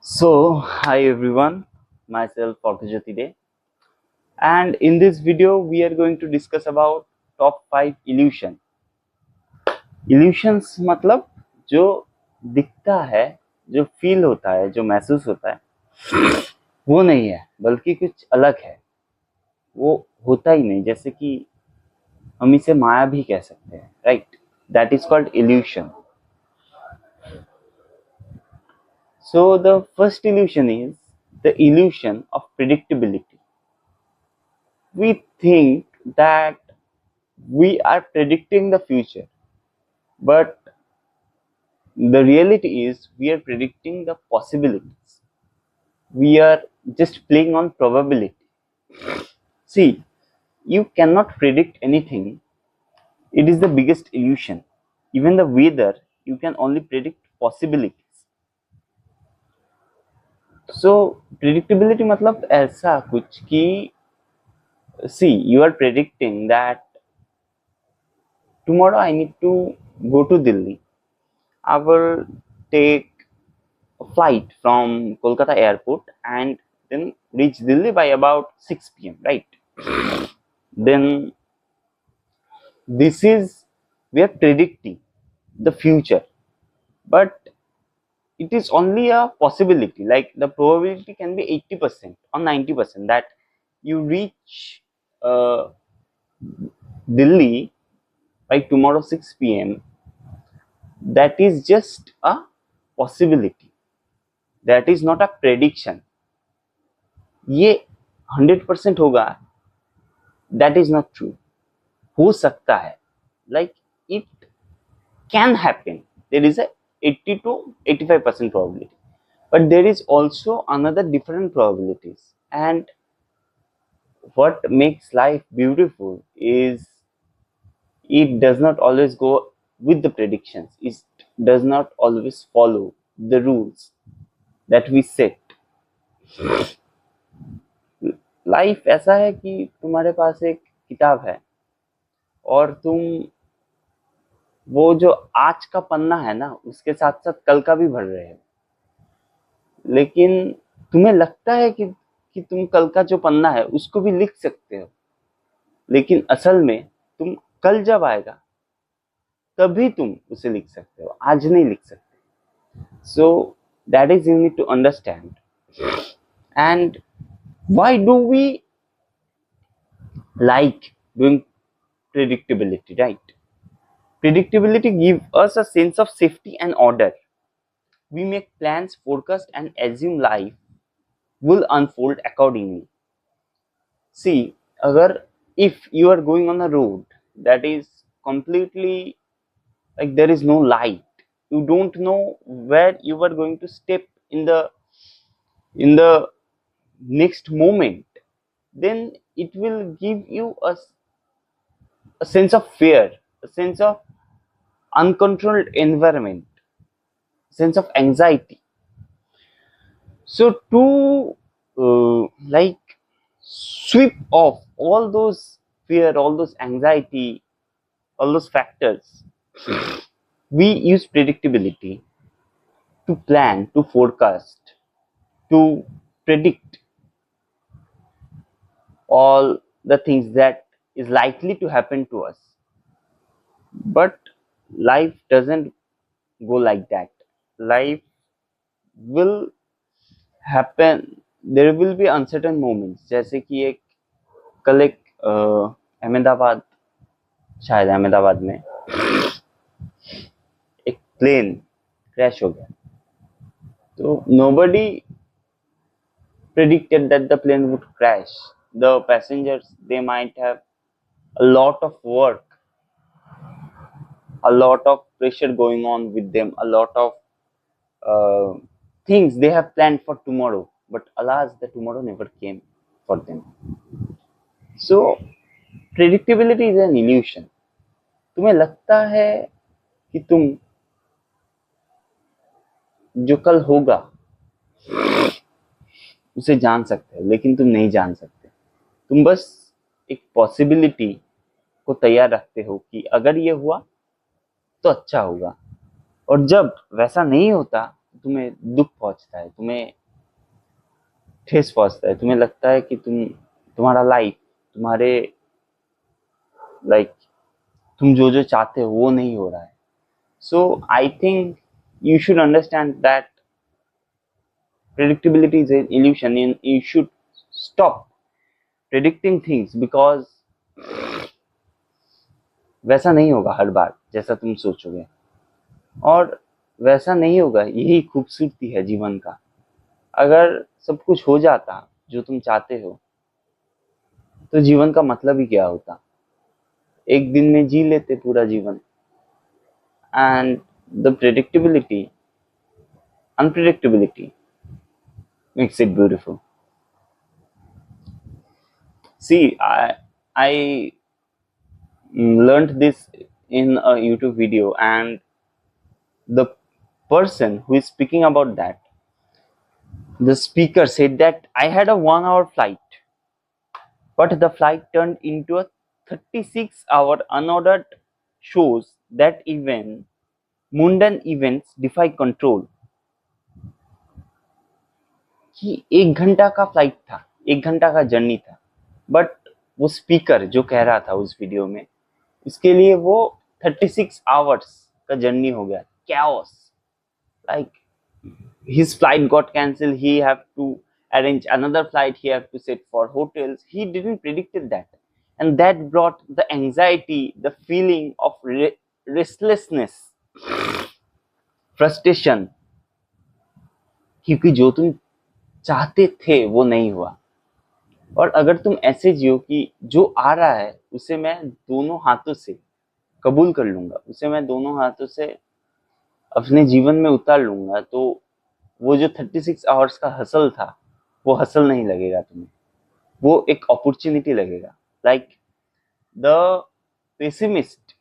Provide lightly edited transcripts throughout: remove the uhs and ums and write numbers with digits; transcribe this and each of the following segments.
So, hi everyone, myself Orthojyoti Day, and in this video we are going to discuss about top 5 illusion. Illusions मतलब जो दिखता है, जो feel होता है, जो महसूस होता है, वो नहीं है, बल्कि कुछ अलग है, वो होता ही नहीं, जैसे कि हम इसे माया भी कह सकते हैं, right? That is called illusion. So the first illusion is the illusion of predictability. We think that we are predicting the future, but the reality is we are predicting the possibilities. We are just playing on probability. See, you cannot predict anything. It is the biggest illusion. Even the weather, you can only predict possibilities. So predictability मतलब ऐसा कुछ कि see, you are predicting that tomorrow I need to go to Delhi. I will take a flight from Kolkata airport and then reach Delhi by about 6 p.m. Right? Then this is, we are predicting the future, but it is only a possibility. Like the probability can be 80% or 90% that you reach Delhi by tomorrow 6 p.m. That is just a possibility. That is not a prediction. ये 100% होगा, that is not true. हो सकता है, like it can happen. There is a 80 to 85% probability, but there is also another different probabilities. And what makes life beautiful is it does not always go with the predictions. It does not always follow the rules that we set. Life ऐसा है कि तुम्हारे पास एक किताब है और तुम वो जो आज का पन्ना है ना, उसके साथ साथ कल का भी भर रहे हो, लेकिन तुम्हें लगता है कि तुम कल का जो पन्ना है उसको भी लिख सकते हो, लेकिन असल में तुम कल जब आएगा तभी तुम उसे लिख सकते हो, आज नहीं लिख सकते. So that is you need to understand. And why do we like doing predictability, right? Predictability gives us a sense of safety and order. We make plans, forecast, and assume life will unfold accordingly. See, agar if you are going on a road that is completely like there is no light, you don't know where you are going to step in the next moment, then it will give you a sense of fear, a sense of uncontrolled environment, sense of anxiety. So to like sweep off all those fear, all those anxiety, all those factors, we use predictability to plan, to forecast, to predict all the things that is likely to happen to us. But life doesn't go like that. Life will happen, there will be uncertain moments. जैसे कि एक कल एक अहमदाबाद, शायद अहमदाबाद में एक plane crash हो गया. तो nobody predicted that the plane would crash. The passengers, they might have a lot of work, a lot of pressure going on with them, a lot of things they have planned for tomorrow, but alas, the tomorrow never came for them. So predictability is an illusion. तुम्हें लगता है कि तुम जो कल होगा उसे जान सकते हो, लेकिन तुम नहीं जान सकते. तुम बस एक पॉसिबिलिटी को तैयार रखते हो कि अगर ये हुआ तो अच्छा होगा, और जब वैसा नहीं होता तो तुम्हें दुख पहुंचता है, तुम्हें ठेस पहुंचता है, तुम्हें लगता है कि तुम्हारा लाइफ, तुम्हारे लाइक तुम जो जो चाहते हो वो नहीं हो रहा है. So I think you should understand that predictability is an illusion and you should stop predicting things because वैसा नहीं होगा हर बार जैसा तुम सोचोगे, और वैसा नहीं होगा. यही खूबसूरती है जीवन का. अगर सब कुछ हो जाता जो तुम चाहते हो तो जीवन का मतलब ही क्या होता. एक दिन में जी लेते पूरा जीवन. And the predictability, unpredictability makes it beautiful. See, I learned this in a YouTube video, and the person who is speaking about that, the speaker said that I had a 1 hour flight, but the flight turned into a 36-hour unordered. Shows that even mundane events defy control. कि 1 घंटा का flight था, 1 घंटा का journey था, but वो speaker जो कह रहा था उस वीडियो में, इसके लिए वो 36 आवर्स का जर्नी हो गया. chaos, like his flight got cancelled, he have to arrange another flight, he have to sit for hotels. He didn't predicted that, and that brought the anxiety, the feeling of restlessness, frustration, क्योंकि जो तुम चाहते थे वो नहीं हुआ. और अगर तुम ऐसे जियो कि जो आ रहा है उसे मैं दोनों हाथों से कबूल कर लूंगा, उसे मैं दोनों हाथों से अपने जीवन में उतार लूंगा, तो वो जो 36 आवर्स का हसल था वो हसल नहीं लगेगा तुम्हें, वो एक अपॉर्चुनिटी लगेगा. Like the pessimist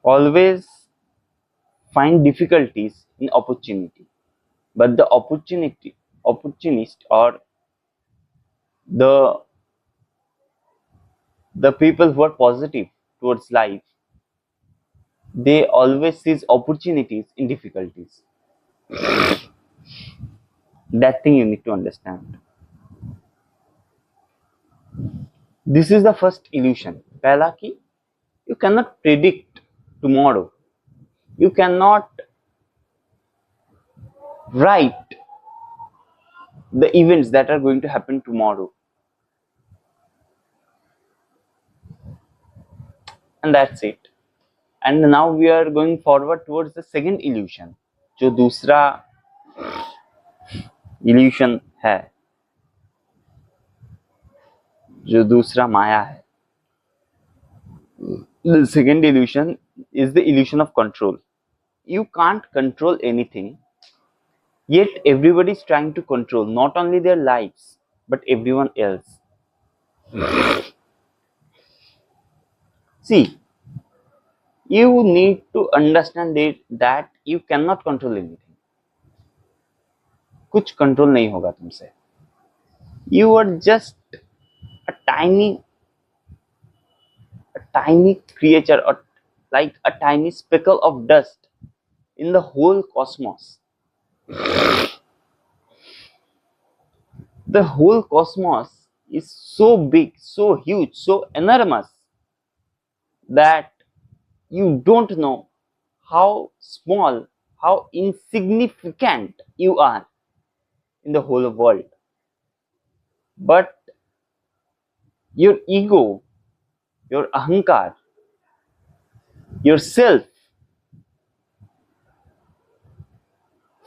always find difficulties in opportunity, but the opportunist, or the people who are positive towards life, they always sees opportunities in difficulties. That thing you need to understand. This is the first illusion. पहला कि you cannot predict tomorrow. You cannot write the events that are going to happen tomorrow. And that's it. And now we are going forward towards the second illusion, जो दूसरा illusion है, जो दूसरा माया है. The second illusion is the illusion of control. You can't control anything, yet everybody is trying to control not only their lives but everyone else. See, you need to understand that you cannot control anything. कुछ control नहीं होगा तुमसे. You are just a tiny creature, or like a tiny speckle of dust in the whole cosmos. The whole cosmos is so big, so huge, so enormous that you don't know how small, how insignificant you are in the whole world. But your ego, your ahankar, yourself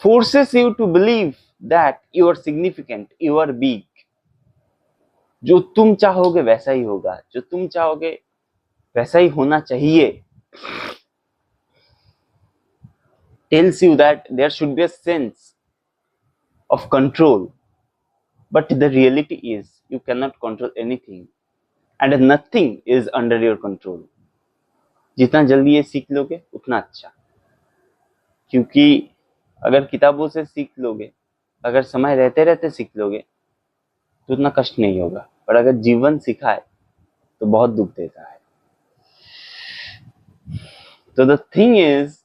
forces you to believe that you are significant, you are big. जो तुम चाहोगे वैसा ही होगा, जो तुम चाहोगे वैसा ही होना चाहिए. Tells you that there should be a sense of control, but the reality is you cannot control anything and nothing is under your control. जितना जल्दी ये सीख लोगे उतना अच्छा, क्योंकि अगर किताबों से सीख लोगे, अगर समय रहते रहते सीख लोगे तो उतना कष्ट नहीं होगा, पर अगर जीवन सिखाए तो बहुत दुख देता है. तो the thing is,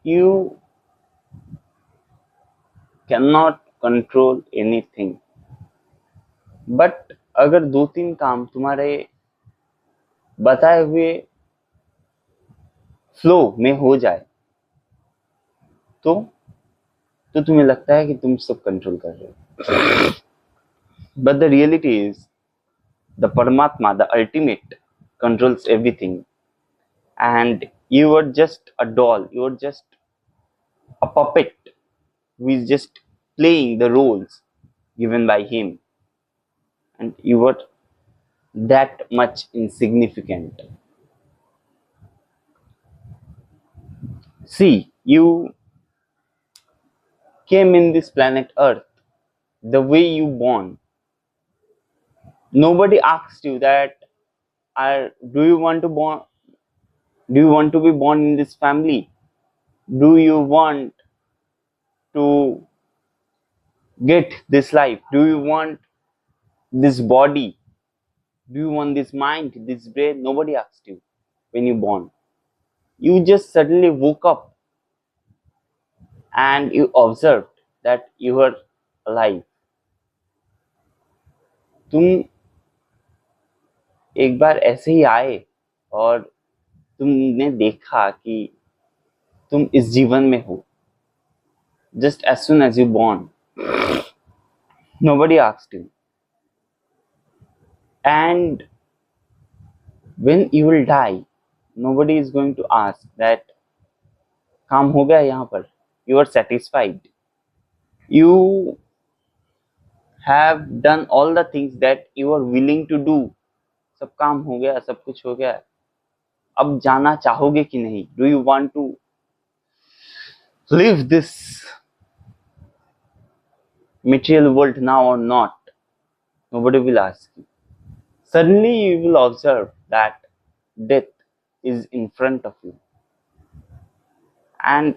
You cannot control anything. But अगर 2-3 काम तुम्हारे बताए हुए फ्लो में हो जाए तो तुम्हें लगता है कि तुम सब कंट्रोल कर रहे हो. But the reality is the परमात्मा, the ultimate, controls everything, and you are just a doll, you are just a puppet who is just playing the roles given by him, and you are that much insignificant. See, you came in this planet Earth the way you born. Nobody asked you that, do you want to born? Do you want to be born in this family? Do you want to get this life? Do you want this body? Do you want this mind, this brain? Nobody asked you when you born. You just suddenly woke up and you observed that you were alive. तुम एक बार ऐसे ही आए और तुमने देखा कि तुम इस जीवन में हो. Just as soon as you born, nobody asked you. And when you will die, nobody is going to ask that काम हो गया यहाँ पर. You are satisfied. You have done all the things that you are willing to do. सब काम हो गया, सब कुछ हो गया. अब जाना चाहोगे कि नहीं? Do you want to live this material world now or not? Nobody will ask you. Suddenly you will observe that death is in front of you. And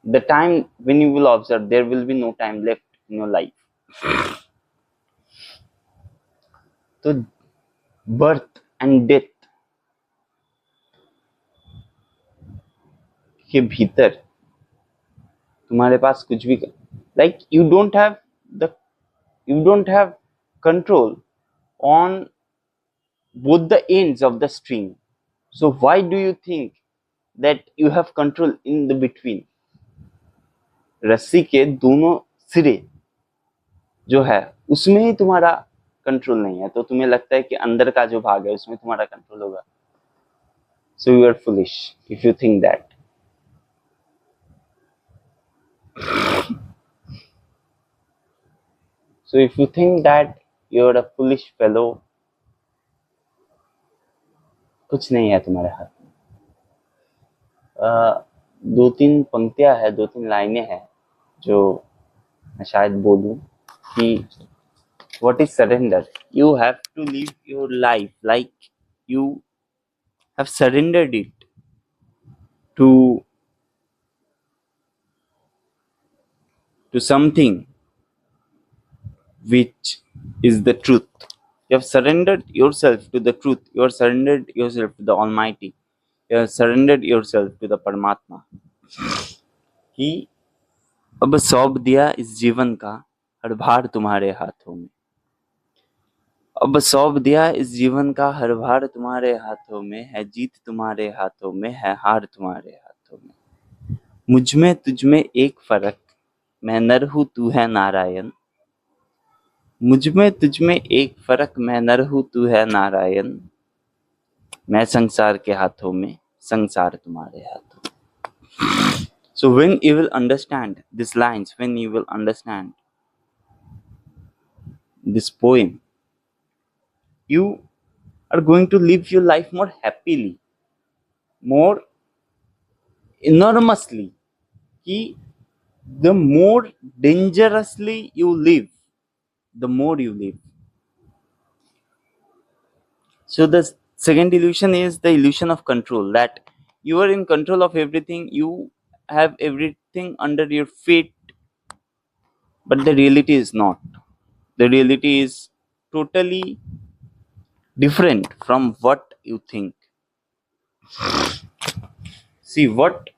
the time when you will observe, there will be no time left in your life. तो birth and death के भीतर तुम्हारे पास कुछ भी, like you don't have control on both the ends of the string. So why do you think that you have control in the between? रस्सी के दोनों सिरे जो है उसमें ही तुम्हारा कंट्रोल नहीं है, तो तुम्हें लगता है कि अंदर का जो भाग है उसमें तुम्हारा कंट्रोल होगा. So you are foolish if you think that. So if you think that you are a foolish fellow, कुछ नहीं है तुम्हारे हाथ में. 2-3 पंक्तियां है, 2-3 लाइनें हैं जो मैं शायद बोलूं कि what is surrender? You have to live your life like you have surrendered it to something which is the truth. You have surrendered yourself to the truth. You have surrendered yourself to the Almighty. You have surrendered yourself to the Paramatma. कि अब सौंप दिया इस जीवन का हर भार तुम्हारे हाथों में. अब सौंप दिया इस जीवन का हर भार तुम्हारे हाथों में. है जीत तुम्हारे हाथों में, है हार तुम्हारे हाथों में. मुझ में तुझ में एक फर्क, मैं नर हूँ तू है नारायण. मुझ में तुझ में एक फर्क, मैं नर हूँ तू है नारायण. मैं संसार के हाथों में, संसार तुम्हारे हाथों में. So when you will understand these lines, when you will understand this poem, you are going to live your life more happily, more enormously. कि the more dangerously you live, the more you live. So the second illusion is the illusion of control, that you are in control of everything, you have everything under your feet, but the reality is not. The reality is totally different from what you think. See, what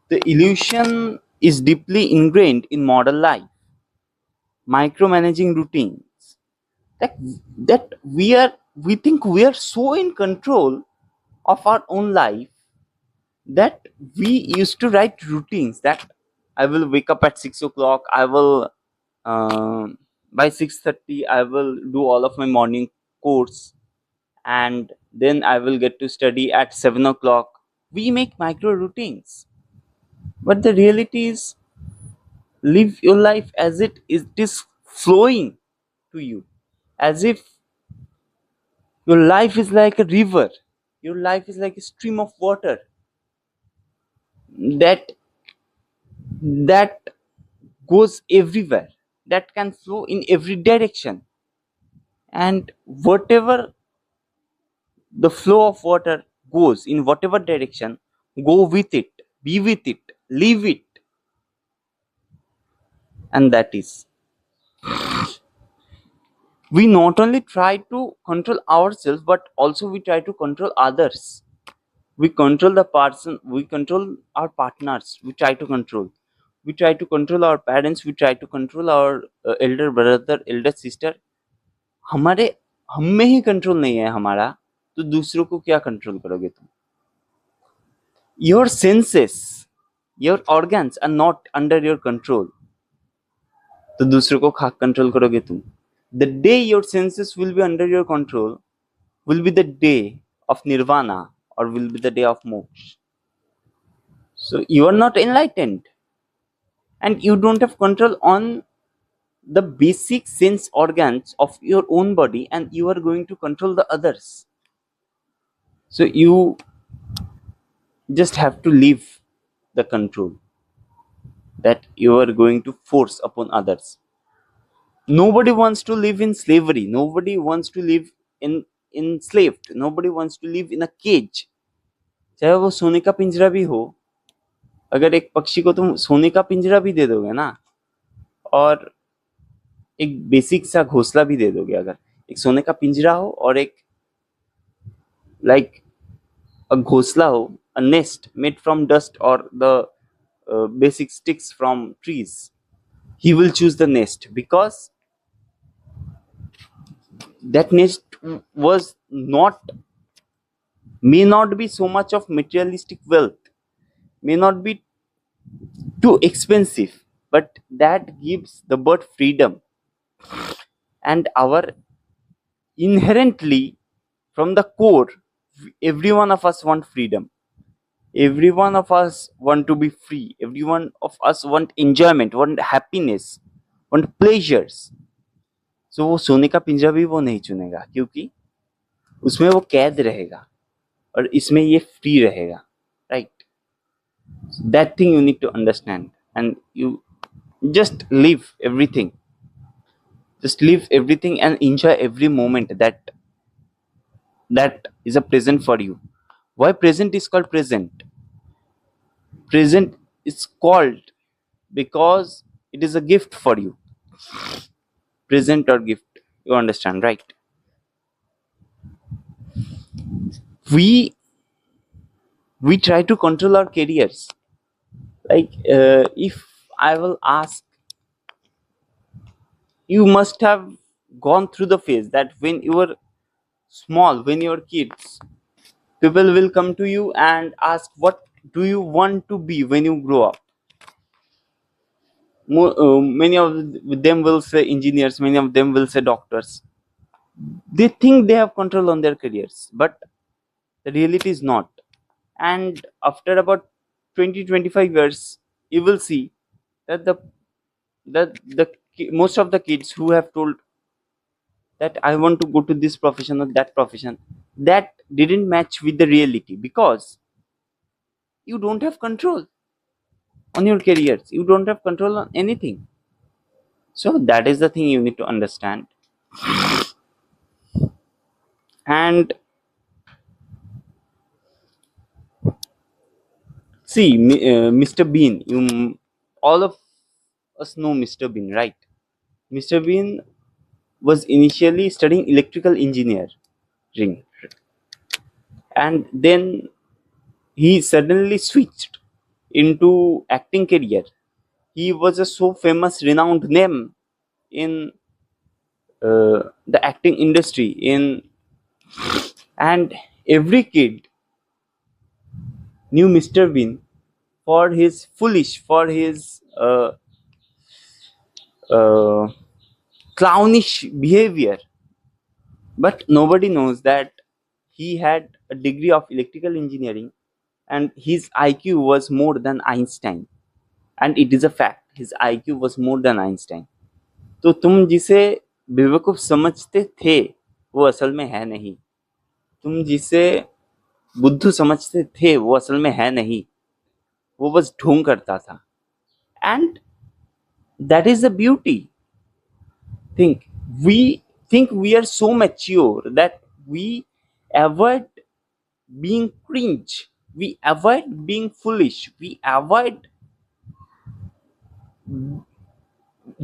The illusion is deeply ingrained in modern life. Micromanaging routines. That, that we think we are so in control of our own life that we used to write routines that I will wake up at 6 o'clock. I will by 6:30 I will do all of my morning course, and then I will get to study at 7 o'clock. We make micro routines, but the reality is live your life as it is flowing to you, as if your life is like a river, your life is like a stream of water that that goes everywhere, that can flow in every direction, and whatever the flow of water goes in whatever direction, go with it, be with it, live it. And that is, we not only try to control ourselves, but also we try to control others. We control the person, we control our partners, we try to control our parents, we try to control our elder brother, elder sister. हमारे हम में ही control नहीं है हमारा, तो दूसरों को क्या कंट्रोल करोगे तुम? Your senses, your organs are not under your control, तो दूसरों को कंट्रोल करोगे तुम? The day your senses will be under your control will be the day of nirvana, or will be the day of moksha. So you are not enlightened, and you don't have control on the basic sense organs of your own body, and you are going to control the others. So you just have to leave the control that you are going to force upon others. Nobody wants to live in slavery, nobody wants to live in enslaved, nobody wants to live in a cage. चाहे वो सोने का पिंजरा भी हो, अगर एक पक्षी को तुम सोने का पिंजरा भी दे दोगे ना, और एक बेसिक सा घोंसला भी दे दोगे, अगर एक सोने का पिंजरा हो और एक like a ghosla ho, a nest made from dust or the basic sticks from trees, he will choose the nest, because that nest was not, may not be so much of materialistic wealth, may not be too expensive, but that gives the bird freedom. And our inherently, from the core, every one of us want freedom, every one of us want to be free, every one of us want enjoyment, want happiness, want pleasures. So वो सोने का पिंजरा भी वो नहीं चुनेगा, क्योंकि उसमें वो कैद रहेगा और इसमें ये फ्री रहेगा, right? That thing you need to understand, and you just live everything, and enjoy every moment that is a present for you. Why present is called present? Present is called because it is a gift for you. Present or gift, you understand, right? We try to control our careers. Like if I will ask, you must have gone through the phase that when you were small, when you were kids, people will come to you and ask, what do you want to be when you grow up? Many of them will say engineers, many of them will say doctors. They think they have control on their careers, but the reality is not. And after about 20-25 years, you will see that most of the kids who have told that I want to go to this profession or that profession, that didn't match with the reality, because you don't have control on your careers, you don't have control on anything. So that is the thing you need to understand. And see, Mr. Bean, all of us know Mr. Bean, right? Mr. Bean was initially studying electrical engineering, and then he suddenly switched. into acting career. He was a so famous, renowned name in the acting industry. And every kid knew Mr. Bean for his foolish, for his uh, clownish behavior. But nobody knows that he had a degree of electrical engineering and his IQ was more than Einstein. And it is a fact, his IQ was more than Einstein. तो तुम जिसे बेवकूफ समझते थे वो असल में है नहीं, तुम जिसे बुद्धू समझते थे वो असल में है नहीं, वो बस ढोंग करता था. And that is the beauty. think we think we are so mature that we avoid being cringe, we avoid being foolish,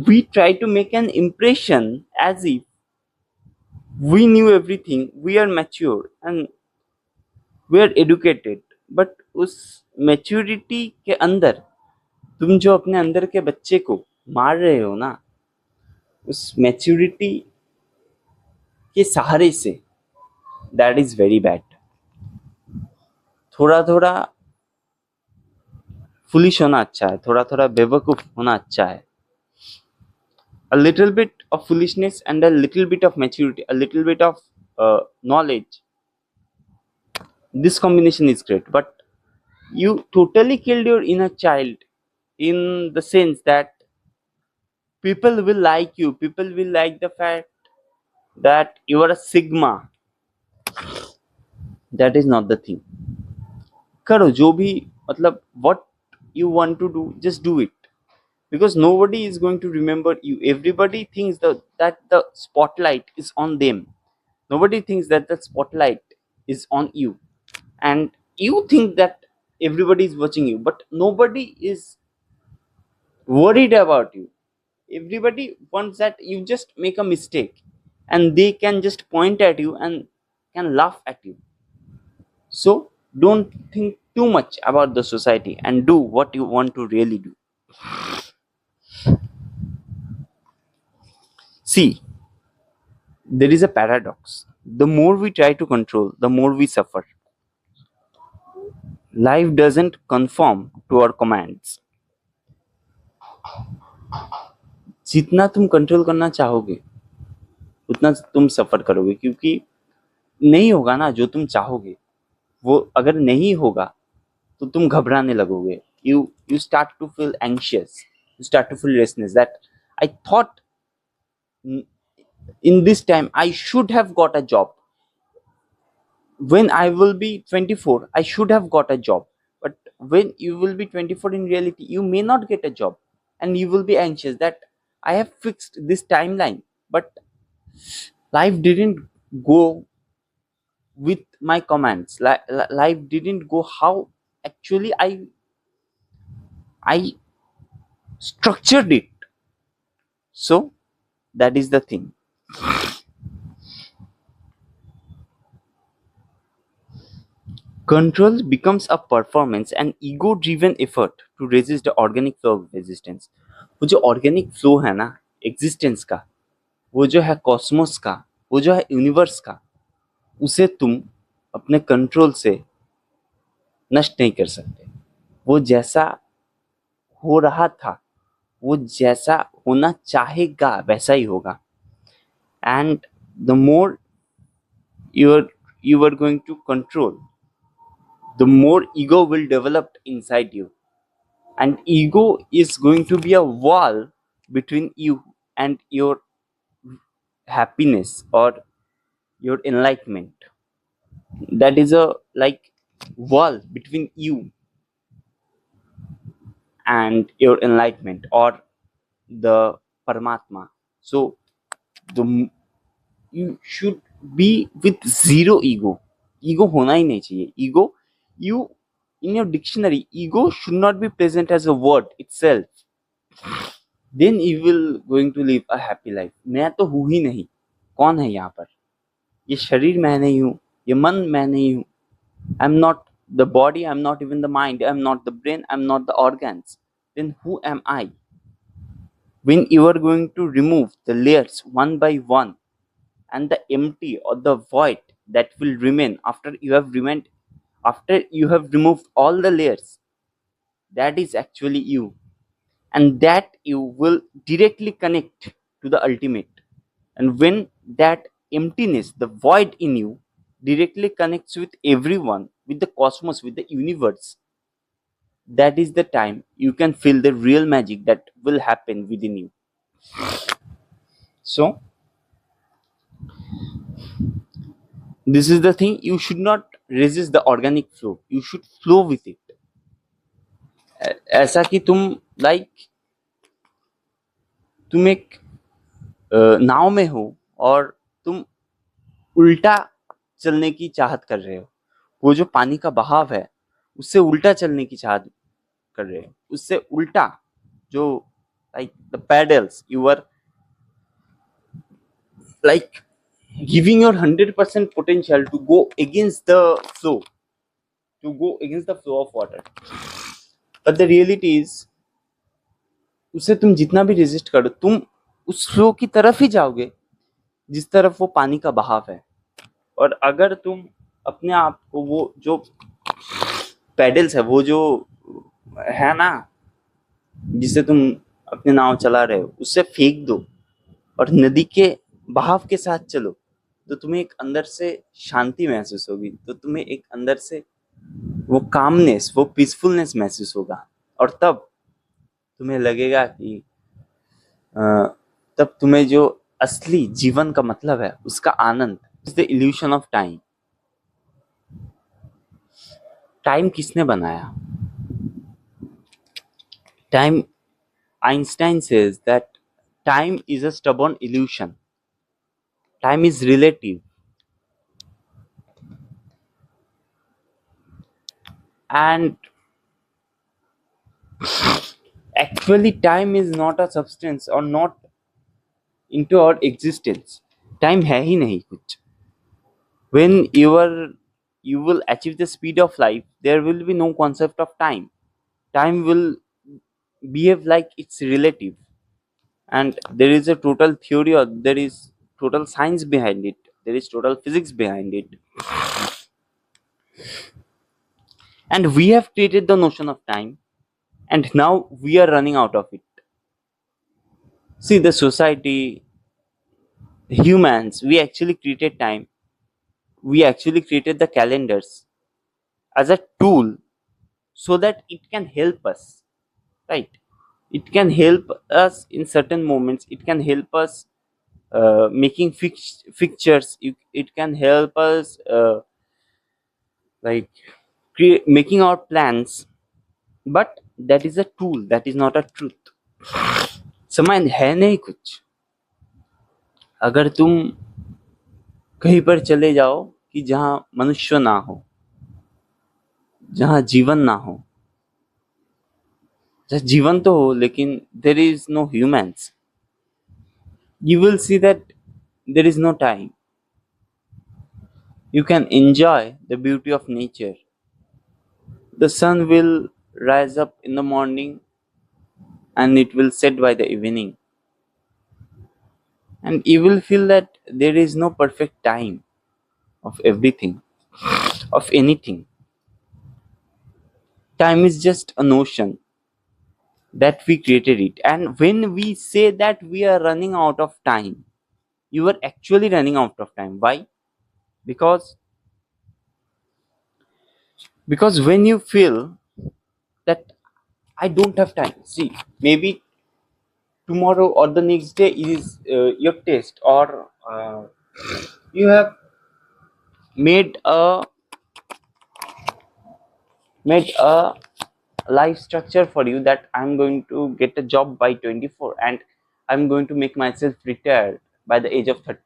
we try to make an impression as if we knew everything, we are mature and we are educated. but उस maturity के अंदर तुम जो अपने अंदर के बच्चे को मार रहे हो ना, उस maturity के सहारे से, that is very bad. थोड़ा थोड़ा फुलिश होना अच्छा है, थोड़ा थोड़ा बेवकूफ होना अच्छा है. A little bit of foolishness and a little bit of maturity, a little bit of knowledge, this combination is great. But you totally killed your inner child in the sense that people will like you, people will like the fact that you are a sigma. That is not the thing. करो जो भी, मतलब what you want to do, just do it, because nobody is going to remember you. Everybody thinks that the spotlight is on them. Nobody thinks that the spotlight is on you, and you think that everybody is watching you, but nobody is worried about you. Everybody wants that you just make a mistake and they can just point at you and can laugh at you. So don't think too much about the society and do what you want to really do. See, there is a paradox. The more we try to control, the more we suffer. Life doesn't conform to our commands. जितना तुम control करना चाहोगे उतना तुम सफर करोगे, क्योंकि नहीं होगा ना जो तुम चाहोगे. वो अगर नहीं होगा तो तुम घबराने लगोगे. You start to feel anxious, you start to feel restless, that I thought in this time I should have got a job. When I will be 24 I should have got a job. But when you will be 24, in reality you may not get a job, and you will be anxious that I have fixed this timeline, but life didn't go with my commands. Life didn't go how actually I structured it. So that is the thing. Control becomes a performance and ego driven effort to resist the organic flow of existence. वो जो organic flow है ना existence का, वो जो है cosmos का, वो जो है universe का, उसे तुम अपने कंट्रोल से नष्ट नहीं कर सकते. वो जैसा हो रहा था, वो जैसा होना चाहेगा वैसा ही होगा. And the more you are going to control, the more ego will develop inside you, and ego is going to be a wall between you and your happiness or your enlightenment. That is a like wall between you and your enlightenment or the Paramatma. So you should be with zero ego. Ego होना ही नहीं चाहिए. Ego, you in your dictionary, ego should not be present as a word itself. Then you will going to live a happy life. मैं तो हूँ ही नहीं. कौन है यहाँ पर? ये शरीर मैं नहीं हूँ, ये मन मैं नहीं हूँ. I'm not the body, I'm not even the mind, I'm not the brain, I'm not the organs, then who am I? When you are going to remove the layers one by one, and the empty or the void that will remain after you have removed all the layers, that is actually you. And that you will directly connect to the ultimate. And when that emptiness, the void in you, directly connects with everyone, with the cosmos, with the universe, that is the time you can feel the real magic that will happen within you. So this is the thing, you should not resist the organic flow, you should flow with it. ऐसा कि तुम एक नाव में हो और तुम उल्टा चलने की चाहत कर रहे हो, वो जो पानी का बहाव है उससे उल्टा चलने की चाहत कर रहे हो, उससे उल्टा जो like the paddles you are like giving your 100% potential to go against the flow, to go against the flow of water. But the reality is, उसे तुम जितना भी रेजिस्ट करो, तुम उस फ्लो की तरफ ही जाओगे जिस तरफ वो पानी का बहाव है. और अगर तुम अपने आप को वो जो पैडल्स है, वो जो है ना जिसे तुम अपने नाव चला रहे हो, उससे फेंक दो और नदी के बहाव के साथ चलो, तो तुम्हें एक अंदर से शांति महसूस होगी, तो तुम्हें एक अंदर से वो कामनेस, वो पीसफुलनेस महसूस होगा. और तब तुम्हें लगेगा कि तब तुम्हें जो असली जीवन का मतलब है उसका आनंद. Is the illusion of time. Time किसने बनाया? Time, Einstein says that time is a stubborn illusion. Time is relative. And actually time is not a substance or not into our existence. Time है ही नहीं कुछ. When you will achieve the speed of light, there will be no concept of time. Time will behave like it's relative, and there is a total theory, or there is total science behind it, there is total physics behind it. And we have created the notion of time, and now we are running out of it. See, the society, humans, we actually created time, we actually created the calendars as a tool so that it can help us, right? It can help us in certain moments, it can help us making fixtures, it can help us like making our plans, but that is a tool, that is not a truth. समय है नहीं कुछ. अगर तुम कहीं पर चले जाओ कि जहां मनुष्य ना हो, जहां जीवन ना हो, जहां जीवन तो हो लेकिन there is no humans, you will see that there is no time. You can enjoy the beauty of nature. The sun will rise up in the morning and it will set by the evening. And you will feel that there is no perfect time of everything, of anything. Time is just a notion that we created it. And when we say that we are running out of time, you are actually running out of time. Why? Because when you feel that I don't have time, see, maybe tomorrow or the next day is your test, or you have made a life structure for you that I'm going to get a job by 24 and I'm going to make myself retired by the age of 30.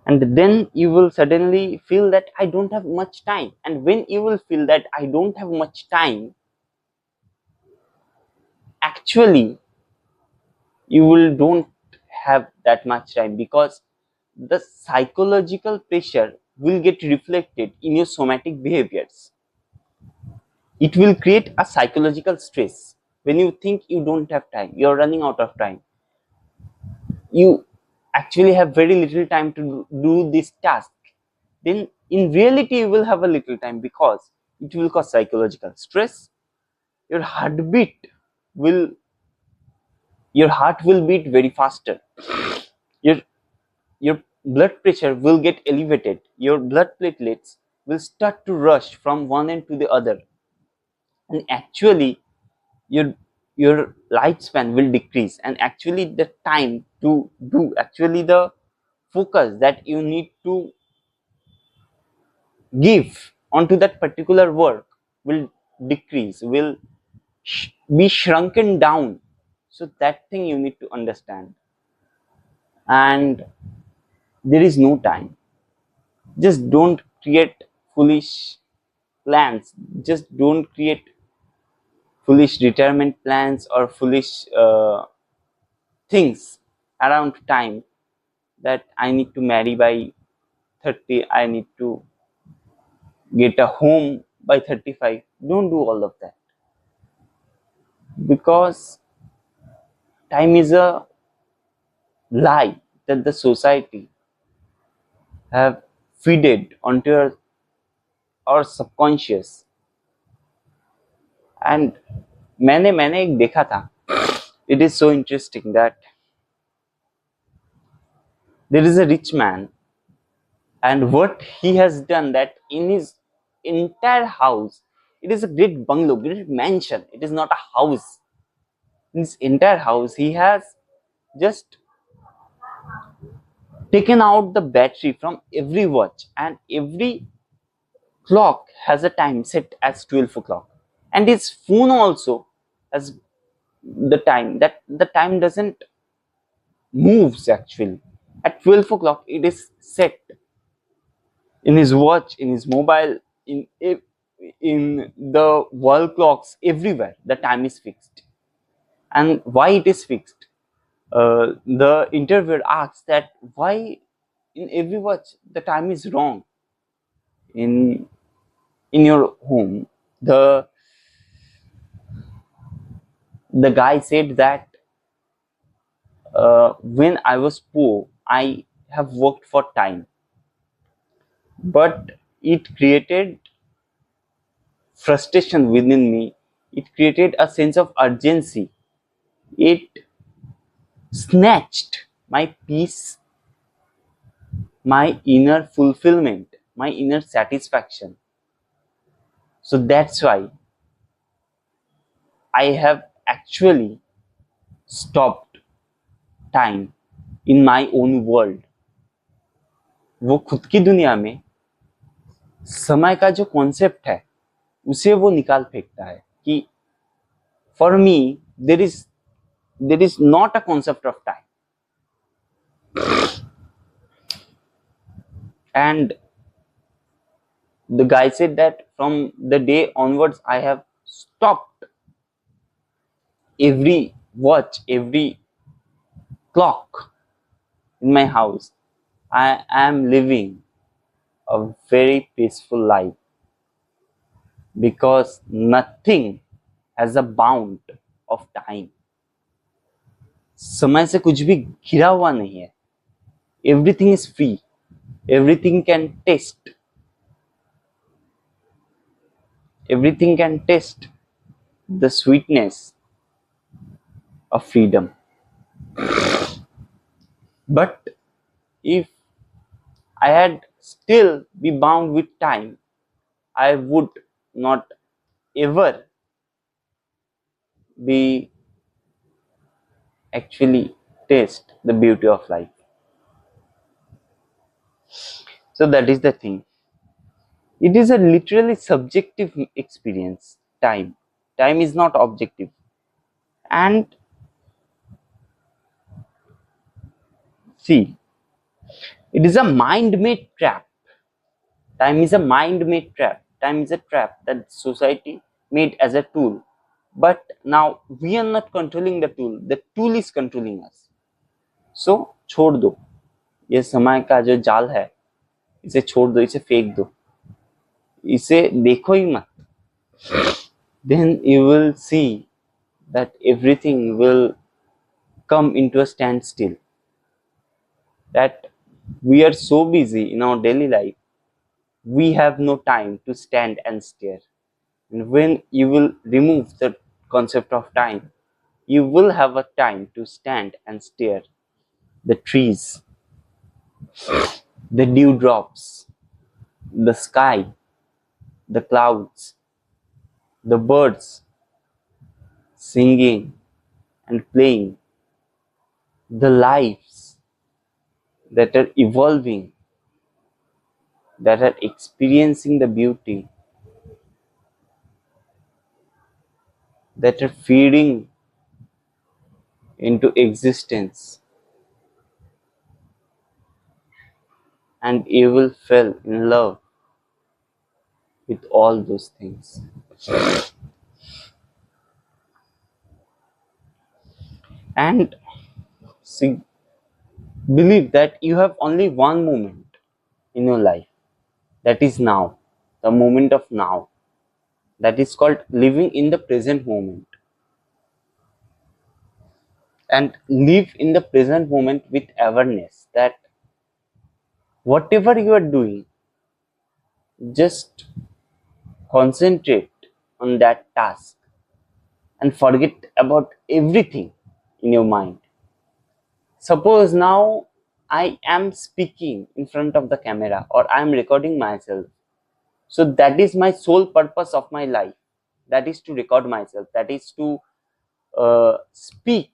And then you will suddenly feel that I don't have much time. And when you will feel that I don't have much time, actually you will don't have that much time, because the psychological pressure will get reflected in your somatic behaviors. it will create a psychological stress. When you think you don't have time, you're running out of time, you actually have very little time to do this task, then in reality you will have a little time, because it will cause psychological stress. Your heartbeat will your heart will beat very faster, your your blood pressure will get elevated, your blood platelets will start to rush from one end to the other, and actually your your lifespan will decrease, and actually the time to do actually the focus that you need to give onto that particular work will decrease, will be shrunken down. So that thing you need to understand. And there is no time. Just don't create foolish plans. Just don't create foolish retirement plans or foolish things around time, that I need to marry by 30, I need to get a home by 35. Don't do all of that, because time is a lie that the society have feeded onto our subconscious. And मैंने एक देखा था, it is so interesting that there is a rich man, and what he has done, that in his entire house, it is a great bungalow, great mansion, it is not a house. In his entire house he has just taken out the battery from every watch, and every clock has a time set as 12 o'clock, and his phone also has the time, that the time doesn't moves actually. At 12 o'clock it is set in his watch, in his mobile, in the wall clocks, everywhere the time is fixed. And why it is fixed, the interviewer asks that why in every watch the time is wrong. In your home, the guy said that when I was poor, I have worked for time, but it created frustration within me. It created a sense of urgency. It snatched my peace, my inner fulfillment, my inner satisfaction. So that's why I have actually stopped time in my own world. वो खुद की दुनिया में समय का जो concept है उसे वो निकाल फेंकता है कि for me there is not a concept of time. And the guy said that from the day onwards I have stopped every watch, every clock in my house. I am living a very peaceful life, because nothing has a bound of time. समय से कुछ भी घिरा हुआ नहीं है. Everything is free. Everything can taste. Everything can taste the sweetness of freedom. But if I had still be bound with time, I would not ever be actually taste the beauty of life. So that is the thing. It is a literally subjective experience. Time is not objective. And see, it is a mind-made trap. Time is a mind-made trap. Time is a trap that society made as a tool. But now we are not controlling the tool. The tool is controlling us. So छोड़ दो ये समय का जो जाल है, इसे छोड़ दो, इसे फेंक दो, इसे देखो ही मत. then you will see that everything will come into a standstill. That we are so busy in our daily life, we have no time to stand and stare. And when you will remove the concept of time, you will have a time to stand and stare the trees, the dewdrops, the sky, the clouds, the birds singing and playing, the lives that are evolving, that are experiencing the beauty, that are feeding into existence, and you will fall in love with all those things. And see, believe that you have only one moment in your life, that is now, the moment of now, that is called living in the present moment. And live in the present moment with awareness that whatever you are doing, just concentrate on that task and forget about everything in your mind. Suppose now I am speaking in front of the camera or I am recording myself. So that is my sole purpose of my life. That is to record myself. That is to speak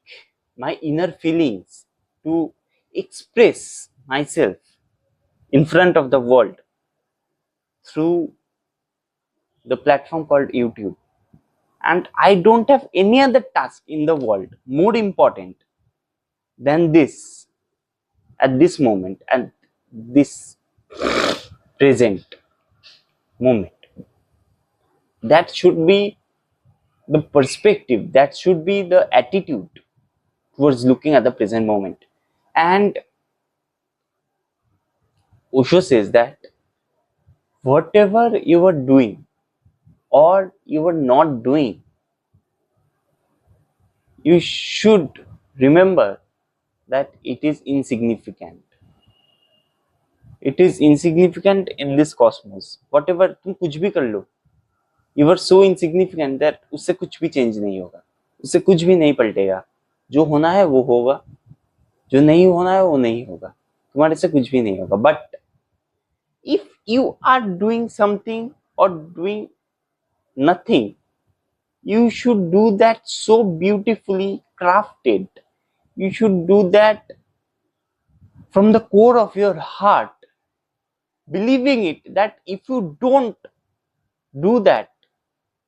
my inner feelings, to express myself in front of the world through the platform called YouTube. And I don't have any other task in the world more important than this at this moment and this present moment. That should be the perspective, that should be the attitude towards looking at the present moment. And Osho says that whatever you are doing or you are not doing, you should remember that it is insignificant. It is insignificant in this cosmos. Whatever तुम कुछ भी कर लो, you are so insignificant that उससे कुछ भी change नहीं होगा, उससे कुछ भी नहीं पलटेगा. जो होना है वो होगा, जो नहीं होना है वो नहीं होगा, तुम्हारे से कुछ भी नहीं होगा. But if you are doing something or doing nothing, you should do that so beautifully crafted. You should do that from the core of your heart, believing it that if you don't do that,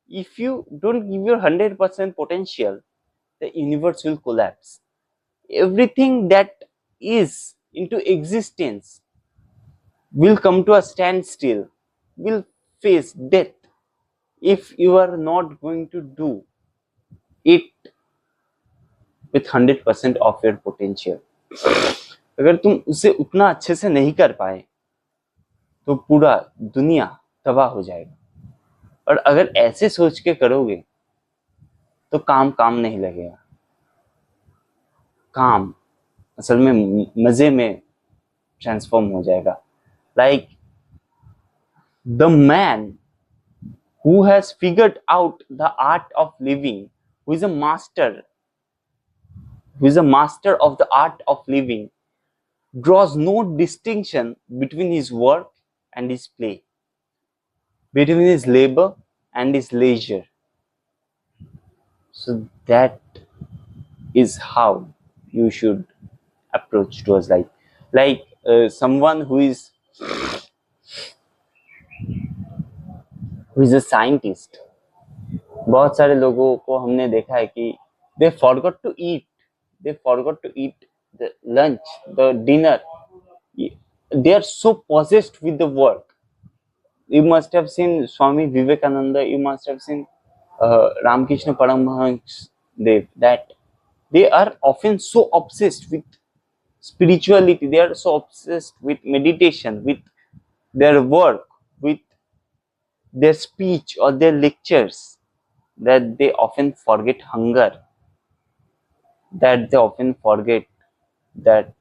if you don't give your 100% potential, the universe will collapse. Everything that is into existence will come to a standstill, will face death if you are not going to do it with 100% of your potential. अगर तुम उसे उतना अच्छे से नहीं कर पाए तो पूरा दुनिया तबाह हो जाएगा. और अगर ऐसे सोच के करोगे तो काम काम नहीं लगेगा. काम असल में मजे में ट्रांसफॉर्म हो जाएगा. Like the man who has figured out the art of living, who is a master, who is a master of the art of living, draws no distinction between his work and his play, between his labor and his leisure. So that is how you should approach towards life. Like someone who is a scientist. बहुत सारे लोगों को हमने देखा है कि they forgot to eat. They forgot to eat the lunch, the dinner. They are so possessed with the work. You must have seen Swami Vivekananda. You must have seen Ramakrishna Paramahansa Dev. That they are often so obsessed with spirituality. They are so obsessed with meditation, with their work, with their speech or their lectures, that they often forget hunger, that they often forget that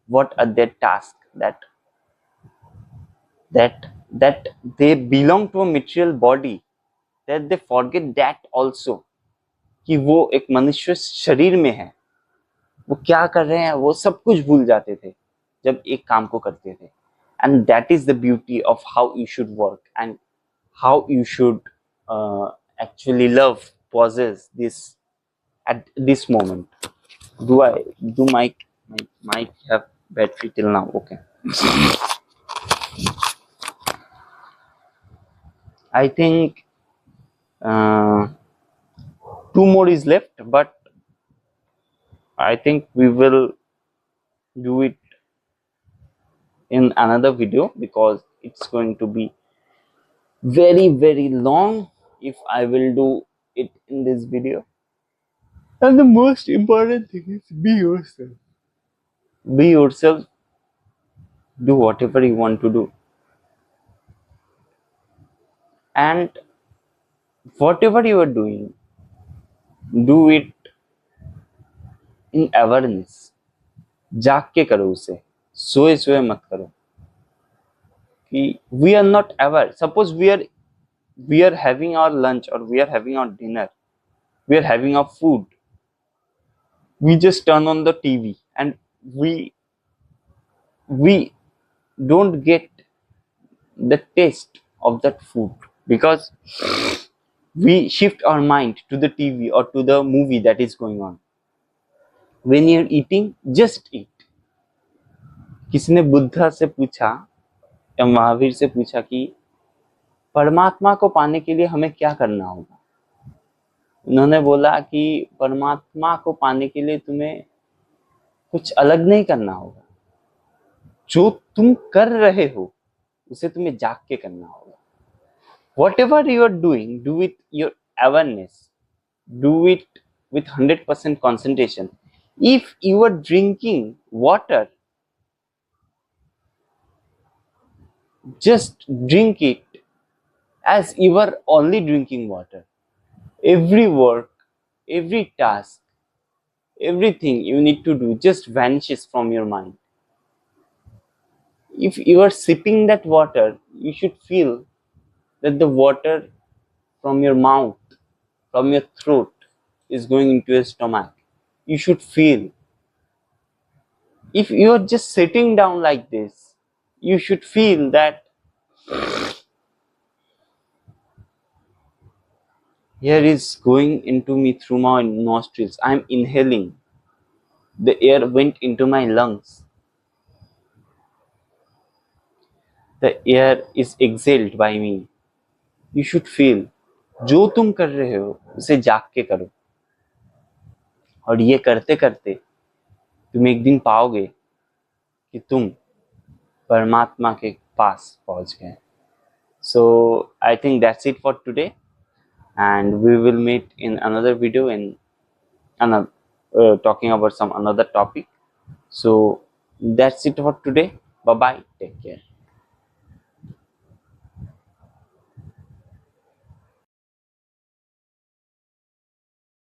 what are their tasks, that they belong to a material body, that they forget that also कि वो एक मनुष्य शरीर में है, वो क्या कर रहे हैं वो सब कुछ भूल जाते थे जब एक काम को करते थे. And that is the beauty of how you should work and how you should actually love possess this at this moment. Do my have battery till now? Okay. I think uh, two more is left, but I think we will do it in another video because it's going to be very long if I will do it in this video. And the most important thing is be yourself. Be yourself. Do whatever you want to do. And whatever you are doing, do it in awareness. जाग के करो उसे, सोए सोए मत करो. कि we are not aware. Suppose we are having our lunch or we are having our dinner, we are having our food. We just turn on the TV and we don't get the taste of that food because we shift our mind to the TV or to the movie that is going on. When you're eating, just eat. किसी ने बुद्धा से पूछा या महावीर से पूछा कि परमात्मा को पाने के लिए हमें क्या करना होगा. उन्होंने बोला कि परमात्मा को पाने के लिए तुम्हें कुछ अलग नहीं करना होगा, जो तुम कर रहे हो उसे तुम्हें जाग के करना होगा. Whatever you are doing, do with your awareness, do it with 100% concentration. If you are drinking water, just drink it as you are only drinking water. Every work, every task, everything you need to do just vanishes from your mind. If you are sipping that water, you should feel that the water from your mouth, from your throat is going into your stomach. You should feel. If you are just sitting down like this, you should feel that air is going into me through my nostrils. I am inhaling. The air went into my lungs. The air is exhaled by me. You should feel. जो तुम कर रहे हो उसे जाग के करो. और ये करते करते तुम एक दिन पाओगे कि तुम परमात्मा के पास पहुंच गए. So I think that's it for today, and we will meet in another video in another talking about some another topic. So that's it for today. Bye bye. Take care.